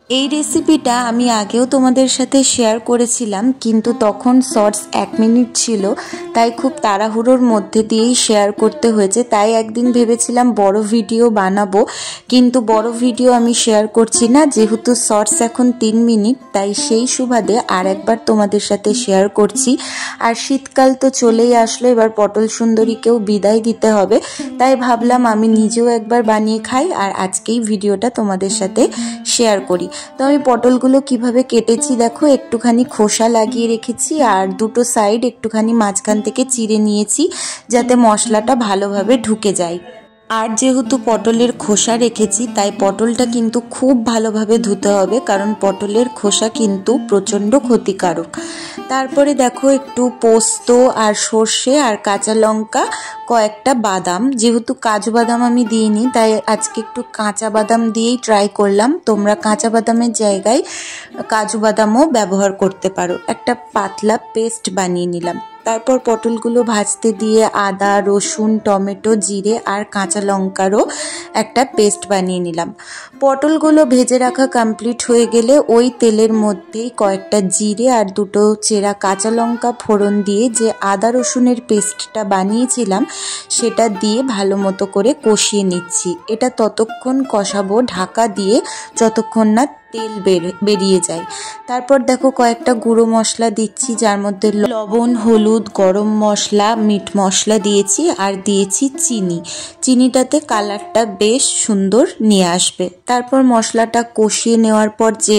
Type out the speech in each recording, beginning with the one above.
এই রেসিপিটা আমি আগেও তোমাদের সাথে শেয়ার করেছিলাম, কিন্তু তখন শর্টস 1 মিনিট ছিল, তাই খুব তাড়াহুড়োর মধ্যে দিয়েই শেয়ার করতে হয়েছে। তাই একদিন ভেবেছিলাম বড় ভিডিও বানাবো, কিন্তু বড় ভিডিও আমি শেয়ার করছি না, যেহেতু শর্টস এখন 3 মিনিট, তাই সেই সুবাদে আর একবার তোমাদের সাথে শেয়ার করছি। আর শীতকাল তো চলেই আসলো, এবার পটল সুন্দরীকেও বিদায় দিতে হবে, তাই ভাবলাম আমি নিজেও একবার বানিয়ে খাই আর আজকেই ভিডিওটা তোমাদের সাথে শেয়ার করি। তো আমি পটলগুলো কিভাবে কেটেছি দেখো, একটুখানি খোসা লাগিয়ে রেখেছি আর দুটো সাইড একটুখানি মাঝখান থেকে চিড়ে নিয়েছি, যাতে মশলাটা ভালোভাবে ঢুকে যায়। আর যেহেতু পটলের খোসা রেখেছি, তাই পটলটা কিন্তু খুব ভালোভাবে ধুতে হবে, কারণ পটলের খোসা কিন্তু প্রচণ্ড ক্ষতিকারক। তারপরে দেখো একটু পোস্ত আর সর্ষে আর কাঁচা লঙ্কা, কয়েকটা বাদাম, যেহেতু কাজু বাদাম আমি দিইনি তাই আজকে একটু কাঁচা বাদাম দিয়েই ট্রাই করলাম। তোমরা কাঁচা বাদামের জায়গায় কাজু বাদামও ব্যবহার করতে পারো। একটা পাতলা পেস্ট বানিয়ে নিলাম। তারপর পটলগুলো ভাজতে দিয়ে আদা, রসুন, টমেটো, জিরে আর কাঁচা লঙ্কারও একটা পেস্ট বানিয়ে নিলাম। পটলগুলো ভেজে রাখা কমপ্লিট হয়ে গেলে ওই তেলের মধ্যেই কয়েকটা জিরে আর দুটো চেরা কাঁচা লঙ্কা ফোড়ন দিয়ে যে আদা রসুনের পেস্টটা বানিয়েছিলাম সেটা দিয়ে ভালো মতো করে কষিয়ে নিচ্ছি। এটা ততক্ষণ কষাবো ঢাকা দিয়ে যতক্ষণ না তেল বেরিয়ে যায়। তারপর দেখো কয়েকটা গুঁড়ো মশলা দিচ্ছি, যার মধ্যে লবণ, হলুদ, গরম মশলা, মিট মশলা দিয়েছি আর দিয়েছি চিনি। চিনিটাতে কালারটা বেশ সুন্দর নিয়ে আসবে। তারপর মশলাটা কষিয়ে নেওয়ার পর যে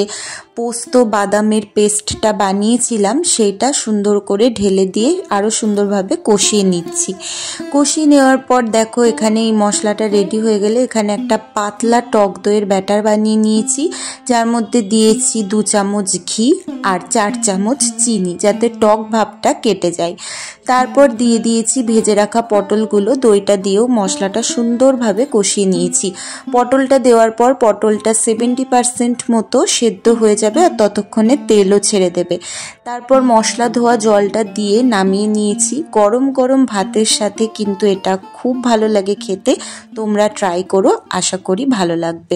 পোস্ত বাদামের পেস্টটা বানিয়েছিলাম সেটা সুন্দর করে ঢেলে দিয়ে আরও সুন্দরভাবে কষিয়ে নিচ্ছি। কষিয়ে নেওয়ার পর দেখো এখানে এই মশলাটা রেডি হয়ে গেলে এখানে একটা পাতলা টক দইয়ের ব্যাটার বানিয়ে নিয়েছি, যার মধ্যে দিয়েছি 2 চামচ ঘি আর 4 চামচ চিনি, যাতে টক ভাবটা কেটে যায়। তারপর দিয়ে দিয়েছি ভেজে রাখা পটলগুলো, দইটা দিয়েও মশলাটা সুন্দরভাবে কষিয়ে নিয়েছি। পটলটা দেওয়ার পর পটলটা 70% মতো সেদ্ধ হয়ে যাবে আর ততক্ষণে তেলও ছেড়ে দেবে। তারপর মশলা ধোয়া জলটা দিয়ে নামিয়ে নিয়েছি। গরম গরম ভাতের সাথে কিন্তু এটা খুব ভালো লাগে খেতে। তোমরা ট্রাই করো, আশা করি ভালো লাগবে।